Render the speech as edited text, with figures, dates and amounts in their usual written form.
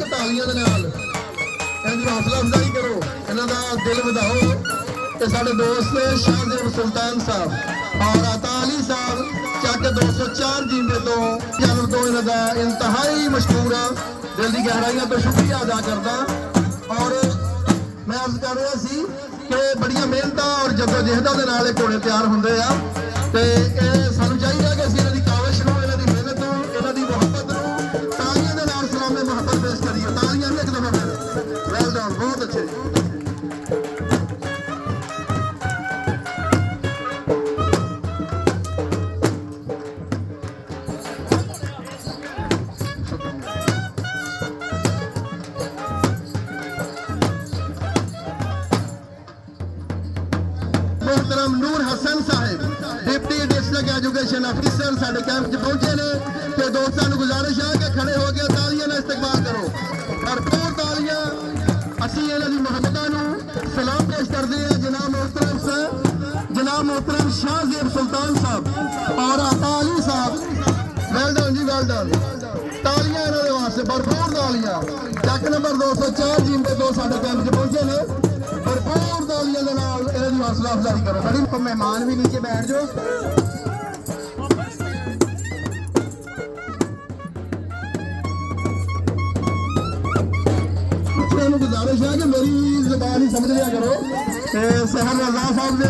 ਕਿ ਤਾਲੀਆਂ ਦੇ ਨਾਲ ਇਹਦੀ ਹੌਸਲਾ ਅਫਜ਼ਾਈ ਕਰੋ, ਇਹਨਾਂ ਦਾ ਦਿਲ ਵਧਾਓ। ਤੇ ਸਾਡੇ ਦੋਸਤ ਸ਼ਾਹਜ਼ੇਬ ਸੁਲਤਾਨ ਸਾਹਿਬ ਔਰ ਅਤਾ ਅਲੀ ਸਾਹਿਬ ਚੱਕ 204 ਜਿੰਦੇ ਤੋਂ ਜਨਮ ਤੋਂ ਇਹਨਾਂ ਦਾ ਇੰਤਹਾਈ ਮਸ਼ਕੂਰ ਆ, ਦਿਲ ਦੀ ਗਹਿਰਾਈਆਂ ਤੋਂ ਸ਼ੁਕਰੀਆ ਅਦਾ ਕਰਦਾ। ਔਰ ਮੈਂ ਅਰਜ਼ ਕਰ ਰਿਹਾ ਸੀ ਕਿ ਬੜੀਆਂ ਮਿਹਨਤਾਂ ਔਰ ਜਦੋਜਹਿਦਾਂ ਦੇ ਨਾਲ ਇਹ ਘੋੜੇ ਤਿਆਰ ਹੁੰਦੇ ਆ ਤੇ ਇਹ ਸਾਨੂੰ ਚਾਹੀਦਾ ਕਿ ਅਸੀਂ ਇਹਨਾਂ ਦੀ ਕਾਵਿਸ਼ ਨੂੰ, ਇਹਨਾਂ ਦੀ ਮਿਹਨਤ ਨੂੰ, ਇਹਨਾਂ ਦੀ ਮੁਹੱਬਤ ਨੂੰ ਤਾਲੀਆਂ ਦੇ ਨਾਲ ਸਲਾਮੇ ਮੁਹੱਬਤ ਪੇਸ਼ ਕਰੀਏ। ਤਾਲੀਆਂ ਇੱਕ ਦਫਾ ਫਿਰ ਵੈਲ ਡਨ, ਬਹੁਤ ਅੱਛੇ। मोहतरम Noor Hasan Sahib deputy district education officer साडे कैंप च पहुंचे ने ते दोस्तों को गुजारिश है कि खड़े हो गए तालियां का इस्तेमाल करो, भरपूर तालियां। असी इन्हां दी मुहब्बतां नूं सलाम पेश करते हैं जनाब मोहतरम शाहजेब सुल्तान साहब और अता अली साहब। वेल डन जी, वेल डन। तालियां इन्हां दे वास्ते, भरपूर तालियां। चक नंबर 204 जिम ते दो साडे कैंप च पहुंचे ने, भरपूर तालियां दे नाल इन्हां दी हौसला अफजाई करो। बड़ी मेहमान भी नीचे बैठ जाओ। गुजारिश है कि मेरी ज़बान ही समझ लिया करो। सहर रज़ा साहब ने